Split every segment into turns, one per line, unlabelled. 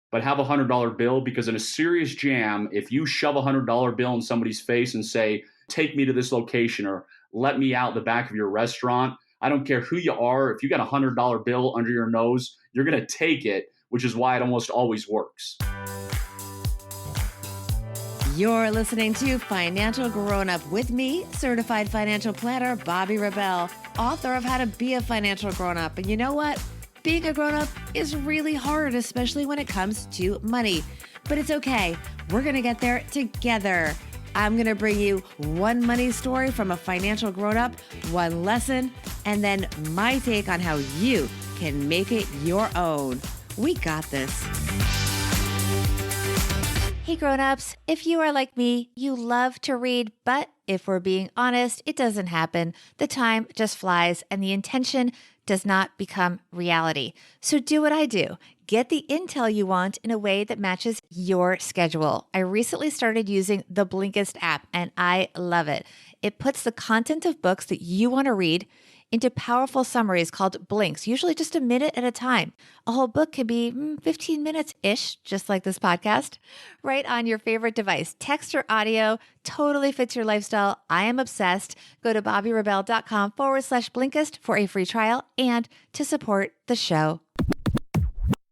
but have $100 bill, because in a serious jam, if you shove $100 bill in somebody's face and say, take me to this location or let me out the back of your restaurant, I don't care who you are. If you got $100 bill under your nose, you're going to take it, which is why it almost always works.
You're listening to Financial Grownup with me, certified financial planner Bobbi Rebell, author of How to Be a Financial Grownup. And you know what? Being a grownup is really hard, especially when it comes to money. But it's okay. We're going to get there together. I'm going to bring you one money story from a financial grownup, one lesson, and then my take on how you can make it your own. We got this. Hey grownups, if you are like me, you love to read, but if we're being honest, it doesn't happen. The time just flies and the intention does not become reality. So do what I do. Get the intel you want in a way that matches your schedule. I recently started using the Blinkist app and I love it. It puts the content of books that you want to read into powerful summaries called blinks, usually just a minute at a time. A whole book can be 15 minutes-ish, just like this podcast, right on your favorite device. Text or audio, totally fits your lifestyle. I am obsessed. Go to bobbirebell.com/Blinkist for a free trial and to support the show.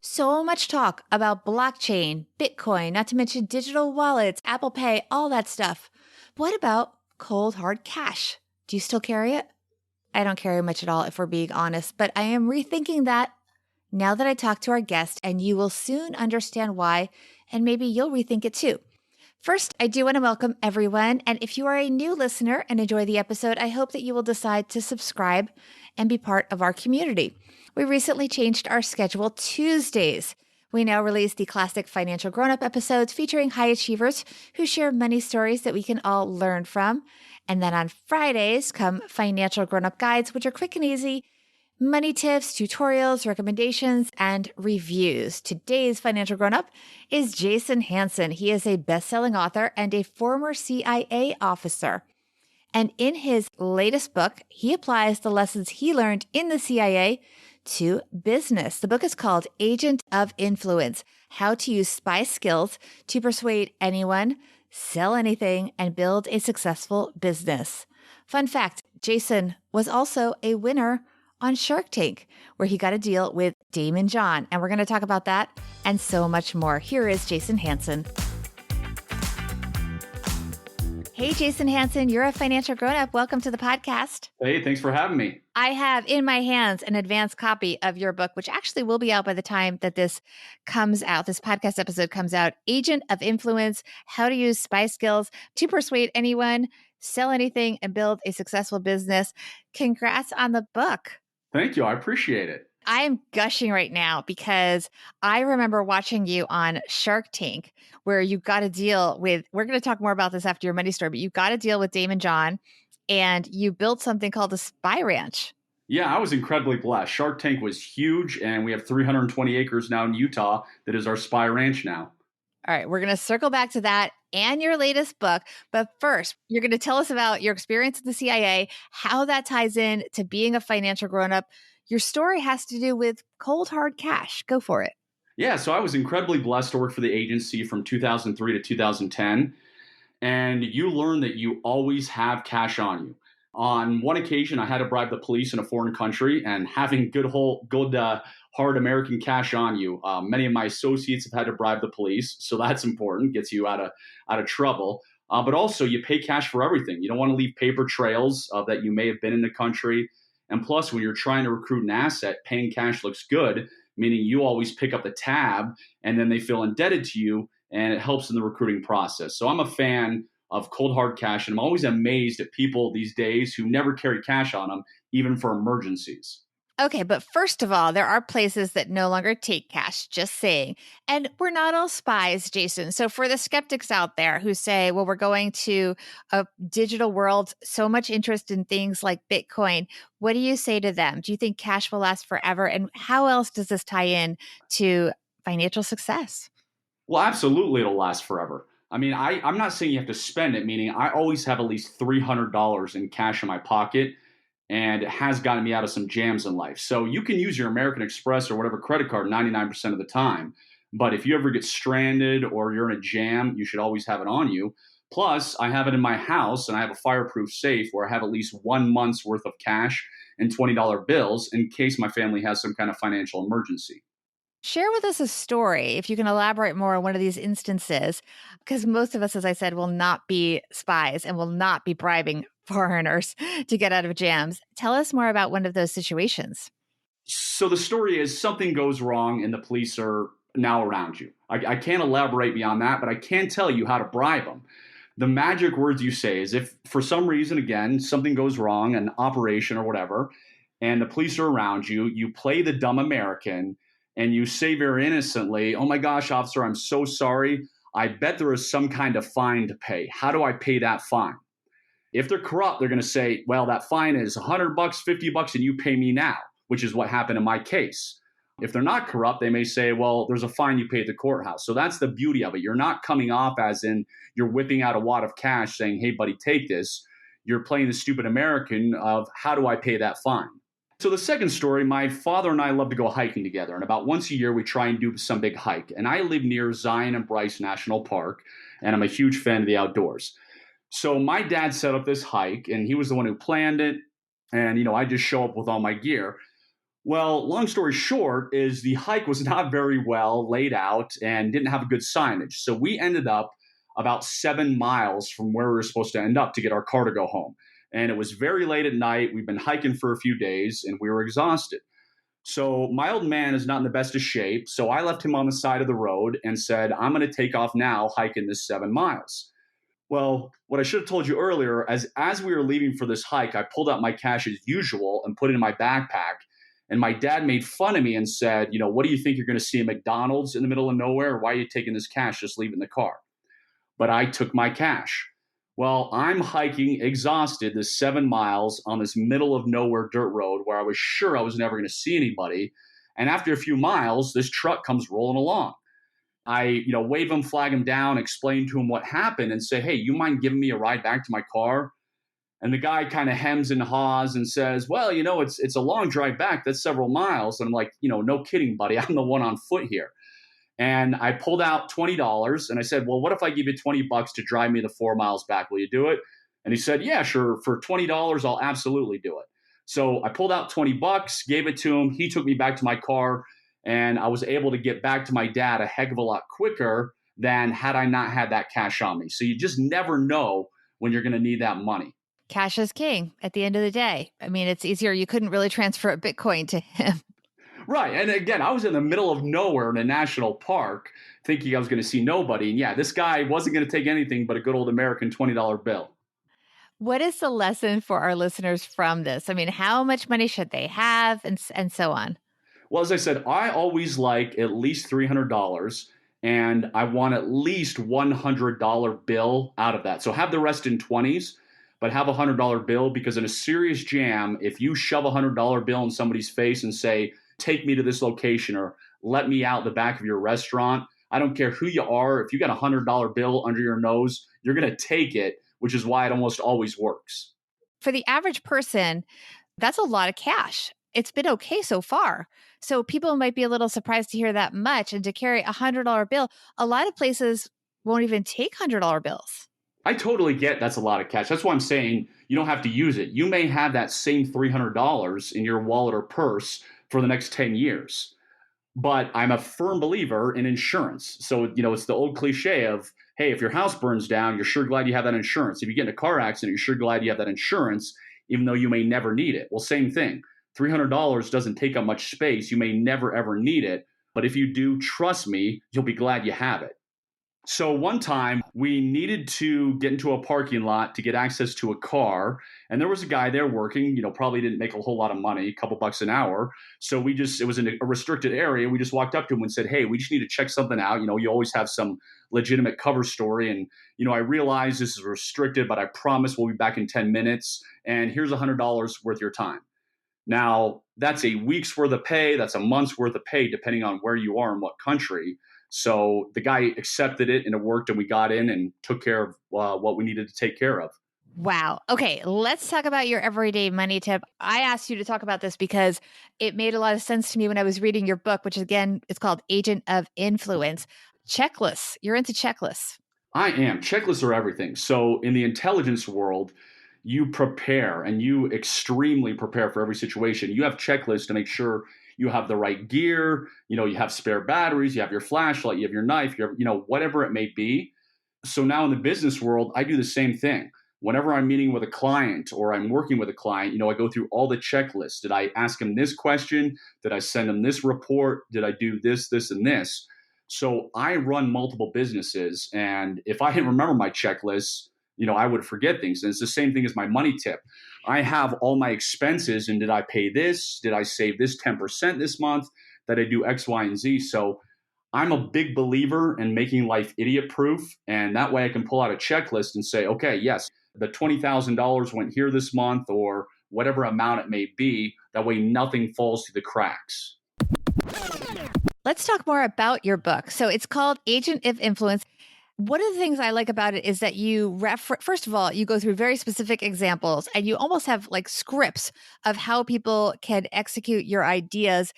So much talk about blockchain, Bitcoin, not to mention digital wallets, Apple Pay, all that stuff. What about cold hard cash? Do you still carry it? I don't carry much at all, if we're being honest, but I am rethinking that now that I talked to our guest, and you will soon understand why, and maybe you'll rethink it too. First, I do want to welcome everyone, and if you are a new listener and enjoy the episode, I hope that you will decide to subscribe and be part of our community. We recently changed our schedule Tuesdays. We now release the classic Financial Grownup episodes featuring high achievers who share money stories that we can all learn from. And then on Fridays come Financial Grownup Guides, which are quick and easy, money tips, tutorials, recommendations, and reviews. Today's Financial Grownup is Jason Hanson. He is a best-selling author and a former CIA officer. And in his latest book, he applies the lessons he learned in the CIA to business. The book is called Agent of Influence: How to Use Spy Skills to Persuade Anyone, Sell Anything, and Build a Successful Business. Fun fact, Jason was also a winner on Shark Tank, where he got a deal with Daymond John. And we're going to talk about that and so much more. Here is Jason Hanson. Hey, Jason Hanson, you're a financial grownup. Welcome to the podcast.
Hey, thanks for having me.
I have in my hands an advanced copy of your book, which actually will be out by the time that this comes out. This podcast episode comes out. Agent of Influence: How to Use Spy Skills to Persuade Anyone, Sell Anything, and Build a Successful Business. Congrats on the book.
Thank you. I appreciate it.
I am gushing right now because I remember watching you on Shark Tank, where you got a deal with, we're going to talk more about this after your money story, but you got a deal with Daymond John and you built something called a spy ranch.
Yeah, I was incredibly blessed. Shark Tank was huge, and we have 320 acres now in Utah that is our spy ranch now.
All right, we're going to circle back to that and your latest book. But first, you're going to tell us about your experience at the CIA, how that ties in to being a financial grownup. Your story has to do with cold hard cash. Go for it.
Yeah, so I was incredibly blessed to work for the agency from 2003 to 2010. And you learn that you always have cash on you. On one occasion, I had to bribe the police in a foreign country, and having good hard American cash on you. Many of my associates have had to bribe the police, so that's important, gets you out of trouble. But also, you pay cash for everything. You don't want to leave paper trails that you may have been in the country. And plus, when you're trying to recruit an asset, paying cash looks good, meaning you always pick up the tab, and then they feel indebted to you, and it helps in the recruiting process. So I'm a fan of cold hard cash, and I'm always amazed at people these days who never carry cash on them, even for emergencies.
Okay, but first of all, there are places that no longer take cash, just saying. And we're not all spies, Jason. So for the skeptics out there who say, well, we're going to a digital world, so much interest in things like Bitcoin, what do you say to them? Do you think cash will last forever? And how else does this tie in to financial success?
Well, absolutely, it'll last forever. I mean, I'm not saying you have to spend it, meaning I always have at least $300 in cash in my pocket. And it has gotten me out of some jams in life. So you can use your American Express or whatever credit card 99% of the time. But if you ever get stranded or you're in a jam, you should always have it on you. Plus, I have it in my house and I have a fireproof safe where I have at least 1 month's worth of cash and $20 bills in case my family has some kind of financial emergency.
Share with us a story, if you can elaborate more on one of these instances, because most of us, as I said, will not be spies and will not be bribing foreigners to get out of jams. Tell us more about one of those situations.
So the story is something goes wrong and the police are now around you. I can't elaborate beyond that, but I can tell you how to bribe them. The magic words you say is if for some reason, again, something goes wrong, an operation or whatever, and the police are around you, you play the dumb American and you say very innocently, "Oh my gosh, officer, I'm so sorry. I bet there is some kind of fine to pay. How do I pay that fine?" If they're corrupt, they're going to say, "Well, that fine is $100, $50, and you pay me now," which is what happened in my case. If they're not corrupt, they may say, "Well, there's a fine you pay at the courthouse." So that's the beauty of it. You're not coming off as in you're whipping out a wad of cash saying, "Hey, buddy, take this." You're playing the stupid American of how do I pay that fine? So the second story, my father and I love to go hiking together. And about once a year, we try and do some big hike. And I live near Zion and Bryce National Park, and I'm a huge fan of the outdoors. So my dad set up this hike, and he was the one who planned it. And, I just show up with all my gear. Well, long story short is the hike was not very well laid out and didn't have a good signage. So we ended up about 7 miles from where we were supposed to end up to get our car to go home. And it was very late at night. We've been hiking for a few days and we were exhausted. So my old man is not in the best of shape. So I left him on the side of the road and said, "I'm going to take off now hiking this 7 miles." Well, what I should have told you earlier, as we were leaving for this hike, I pulled out my cash as usual and put it in my backpack. And my dad made fun of me and said, "What do you think you're going to see a McDonald's in the middle of nowhere? Why are you taking this cash? Just leave it in the car." But I took my cash. Well, I'm hiking exhausted this 7 miles on this middle of nowhere dirt road where I was sure I was never going to see anybody. And after a few miles, this truck comes rolling along. I, wave him, flag him down, explain to him what happened and say, "Hey, you mind giving me a ride back to my car?" And the guy kind of hems and haws and says, "Well, it's a long drive back. That's several miles." And I'm like, "No kidding, buddy. I'm the one on foot here." And I pulled out $20 and I said, "Well, what if I give you $20 to drive me the 4 miles back? Will you do it?" And he said, "Yeah, sure. For $20, I'll absolutely do it." So I pulled out $20, gave it to him. He took me back to my car and I was able to get back to my dad a heck of a lot quicker than had I not had that cash on me. So you just never know when you're going to need that money.
Cash is king at the end of the day. I mean, it's easier. You couldn't really transfer a Bitcoin to him.
Right. And again, I was in the middle of nowhere in a national park thinking I was going to see nobody. And yeah, this guy wasn't going to take anything but a good old American $20 bill.
What is the lesson for our listeners from this? I mean, how much money should they have and so on?
Well, as I said, I always like at least $300 and I want at least $100 bill out of that. So have the rest in 20s, but have a $100 bill because in a serious jam, if you shove a $100 bill in somebody's face and say, "Take me to this location," or "Let me out the back of your restaurant," I don't care who you are. If you got a $100 bill under your nose, you're going to take it, which is why it almost always works.
For the average person, that's a lot of cash. It's been okay so far. So people might be a little surprised to hear that much and to carry a $100 bill. A lot of places won't even take $100 bills.
I totally get that's a lot of cash. That's why I'm saying you don't have to use it. You may have that same $300 in your wallet or purse for the next 10 years. But I'm a firm believer in insurance. So, it's the old cliche of, hey, if your house burns down, you're sure glad you have that insurance. If you get in a car accident, you're sure glad you have that insurance, even though you may never need it. Well, same thing. $300 doesn't take up much space. You may never, ever need it. But if you do, trust me, you'll be glad you have it. So one time we needed to get into a parking lot to get access to a car. And there was a guy there working, probably didn't make a whole lot of money, a couple bucks an hour. So it was in a restricted area. We just walked up to him and said, "Hey, we just need to check something out. You always have some legitimate cover story. And, I realize this is restricted, but I promise we'll be back in 10 minutes. And here's $100 worth of your time." Now, that's a week's worth of pay. That's a month's worth of pay, depending on where you are and what country. So the guy accepted it and it worked and we got in and took care of what we needed to take care of.
Wow. Okay, let's talk about your everyday money tip. I asked you to talk about this because it made a lot of sense to me when I was reading your book, which again, it's called Agent of Influence. Checklists. You're into checklists.
I am. Checklists are everything. So in the intelligence world, you prepare and you extremely prepare for every situation. You have checklists to make sure you have the right gear, you have spare batteries, you have your flashlight, you have your knife, whatever it may be. So now in the business world, I do the same thing. Whenever I'm meeting with a client or I'm working with a client, I go through all the checklists. Did I ask him this question? Did I send him this report? Did I do this, this, and this? So I run multiple businesses. And if I didn't remember my checklists, I would forget things. And it's the same thing as my money tip. I have all my expenses and did I pay this? Did I save this 10% this month? Did I do X, Y, and Z? So I'm a big believer in making life idiot proof. And that way I can pull out a checklist and say, okay, yes, the $20,000 went here this month or whatever amount it may be. That way nothing falls through the cracks.
Let's talk more about your book. So it's called Agent of Influence. One of the things I like about it is that you first of all, you go through very specific examples and you almost have like scripts of how people can execute your ideas.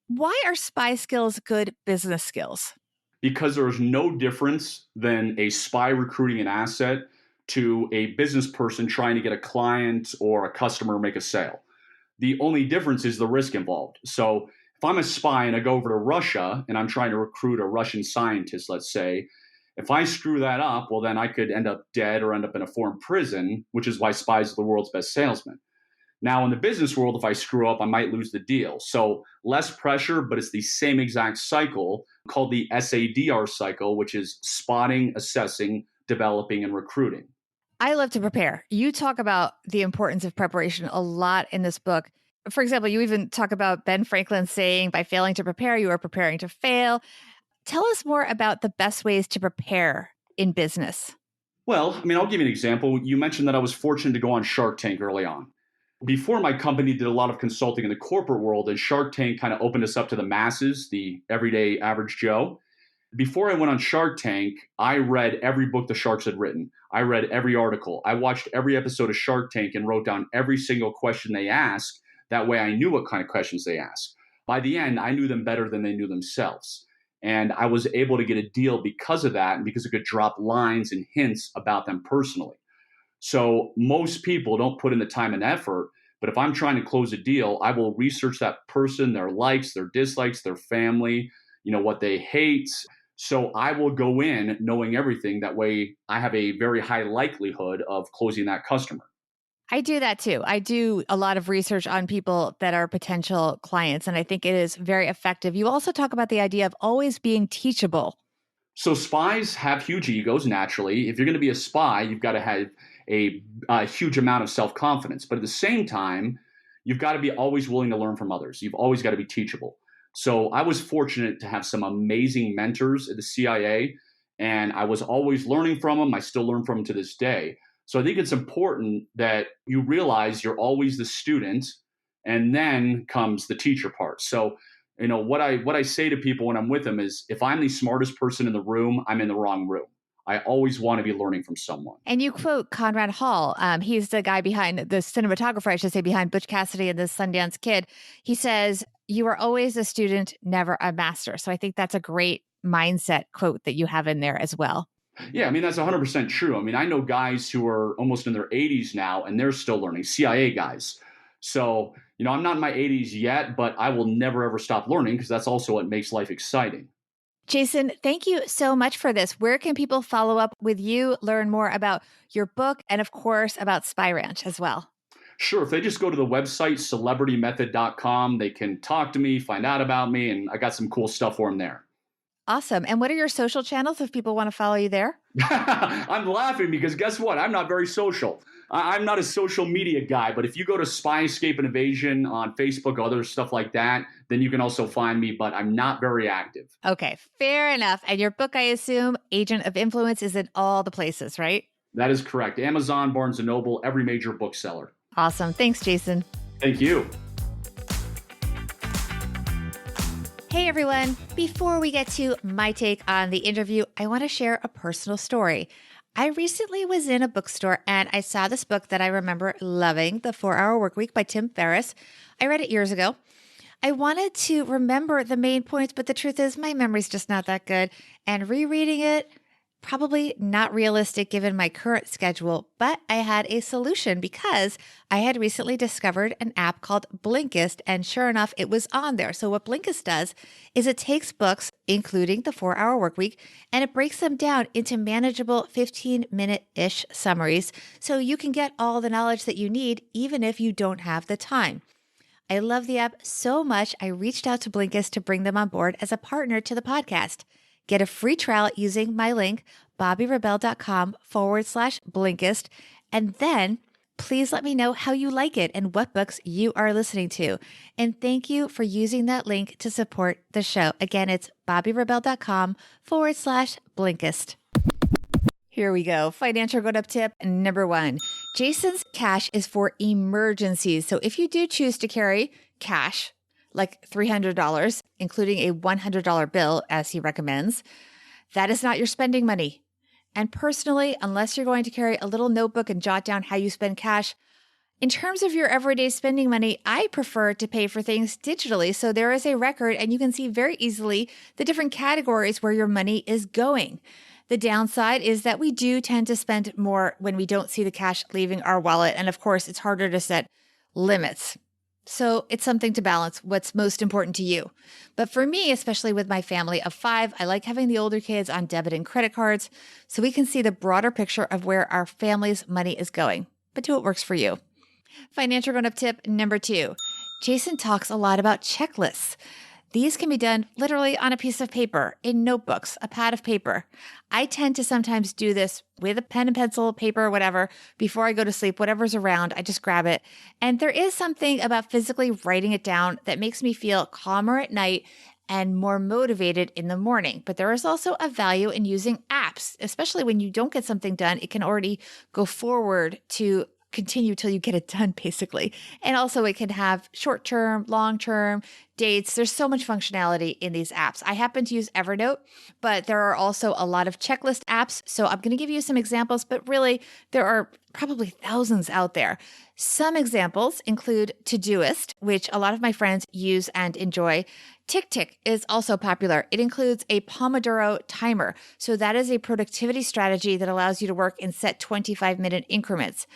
Why are spy skills good business skills?
Because there's no difference than a spy recruiting an asset to a business person trying to get a client or a customer make a sale. The only difference is the risk involved. So if I'm a spy and I go over to Russia and I'm trying to recruit a Russian scientist, let's say, if I screw that up, well, then I could end up dead or end up in a foreign prison, which is why spies are the world's best salesmen. Now, in the business world, if I screw up, I might lose the deal. So less pressure, but it's the same exact cycle called the SADR cycle, which is spotting, assessing, developing, and recruiting.
I love to prepare. You talk about the importance of preparation a lot in this book. For example, you even talk about Ben Franklin saying, by failing to prepare, you are preparing to fail. Tell us more about the best ways to prepare in business.
Well, I'll give you an example. You mentioned that I was fortunate to go on Shark Tank early on. Before my company did a lot of consulting in the corporate world, and Shark Tank kind of opened us up to the masses, the everyday average Joe. Before I went on Shark Tank, I read every book the Sharks had written. I read every article. I watched every episode of Shark Tank and wrote down every single question they asked. That way I knew what kind of questions they asked. By the end, I knew them better than they knew themselves. And I was able to get a deal because of that and because I could drop lines and hints about them personally. So most people don't put in the time and effort, but if I'm trying to close a deal, I will research that person, their likes, their dislikes, their family, what they hate. So I will go in knowing everything. That way I have a very high likelihood of closing that customer.
I do that too. I do a lot of research on people that are potential clients, and I think it is very effective. You also talk about the idea of always being teachable.
So spies have huge egos naturally. If you're going to be a spy, you've got to have a huge amount of self-confidence. But at the same time, you've got to be always willing to learn from others. You've always got to be teachable. So I was fortunate to have some amazing mentors at the CIA, and I was always learning from them. I still learn from them to this day. So I think it's important that you realize you're always the student, and then comes the teacher part. So, what I say to people when I'm with them is, if I'm the smartest person in the room, I'm in the wrong room. I always want to be learning from someone.
And you quote Conrad Hall. He's the guy behind the cinematographer, I should say, behind Butch Cassidy and the Sundance Kid. He says, "You are always a student, never a master." So I think that's a great mindset quote that you have in there as well.
Yeah, that's 100% true. I know guys who are almost in their 80s now, and they're still learning, CIA guys. So, I'm not in my 80s yet, but I will never, ever stop learning, because that's also what makes life exciting.
Jason, thank you so much for this. Where can people follow up with you, learn more about your book, and of course, about Spy Ranch as well?
Sure. If they just go to the website, celebritymethod.com, they can talk to me, find out about me, and I got some cool stuff for them there.
Awesome. And what are your social channels if people want to follow you there?
I'm laughing because guess what? I'm not very social. I'm not a social media guy, but if you go to Spy Escape and Evasion on Facebook, other stuff like that, then you can also find me, but I'm not very active.
Okay, fair enough. And your book, I assume, Agent of Influence, is in all the places, right?
That is correct. Amazon, Barnes & Noble, every major bookseller.
Awesome. Thanks, Jason.
Thank you.
Hey, everyone. Before we get to my take on the interview, I want to share a personal story. I recently was in a bookstore and I saw this book that I remember loving, The 4-Hour Workweek by Tim Ferriss. I read it years ago. I wanted to remember the main points, but the truth is my memory's just not that good. And rereading it, probably not realistic given my current schedule, but I had a solution because I had recently discovered an app called Blinkist, and sure enough, it was on there. So what Blinkist does is it takes books, including the 4-Hour Workweek, and it breaks them down into manageable 15-minute-ish summaries so you can get all the knowledge that you need even if you don't have the time. I love the app so much, I reached out to Blinkist to bring them on board as a partner to the podcast. Get a free trial using my link, bobbyrebell.com/Blinkist. And then please let me know how you like it and what books you are listening to. And thank you for using that link to support the show. Again, it's bobbyrebell.com/Blinkist. Here we go. Financial Grownup tip number 1. Jason's cash is for emergencies. So if you do choose to carry cash, like $300, including a $100 bill, as he recommends, that is not your spending money. And personally, unless you're going to carry a little notebook and jot down how you spend cash, in terms of your everyday spending money, I prefer to pay for things digitally. So there is a record and you can see very easily the different categories where your money is going. The downside is that we do tend to spend more when we don't see the cash leaving our wallet. And of course, it's harder to set limits. So it's something to balance what's most important to you. But for me, especially with my family of 5, I like having the older kids on debit and credit cards so we can see the broader picture of where our family's money is going. But do what works for you. Financial Grownup tip number 2. Jason talks a lot about checklists. These can be done literally on a piece of paper, in notebooks, a pad of paper. I tend to sometimes do this with a pen and pencil, paper, whatever, before I go to sleep, whatever's around, I just grab it. And there is something about physically writing it down that makes me feel calmer at night and more motivated in the morning. But there is also a value in using apps, especially when you don't get something done. It can already go forward to continue till you get it done, basically. And also it can have short-term, long-term dates. There's so much functionality in these apps. I happen to use Evernote, but there are also a lot of checklist apps. So I'm going to give you some examples, but really there are probably thousands out there. Some examples include Todoist, which a lot of my friends use and enjoy. TickTick is also popular. It includes a Pomodoro timer. So that is a productivity strategy that allows you to work in set 25-minute increments.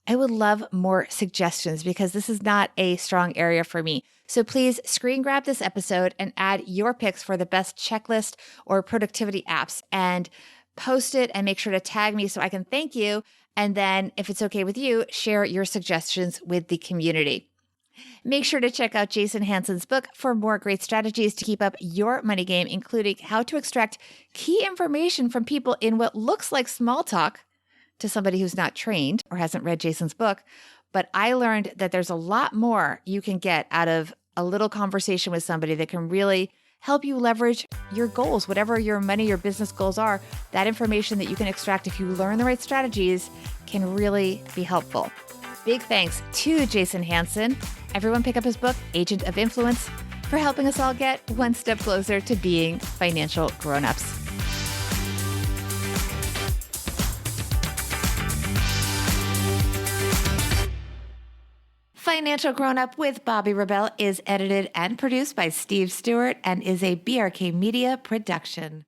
I would love more suggestions because this is not a strong area for me. So please screen grab this episode and add your picks for the best checklist or productivity apps and post it and make sure to tag me so I can thank you. And then if it's okay with you, share your suggestions with the community. Make sure to check out Jason Hanson's book for more great strategies to keep up your money game, including how to extract key information from people in what looks like small talk to somebody who's not trained or hasn't read Jason's book. But I learned that there's a lot more you can get out of a little conversation with somebody that can really help you leverage your goals, whatever your money or business goals are. That information that you can extract if you learn the right strategies can really be helpful. Big thanks to Jason Hanson. Everyone pick up his book, Agent of Influence, for helping us all get one step closer to being financial grown-ups. Financial Grownup with Bobby Rebell is edited and produced by Steve Stewart and is a BRK Media production.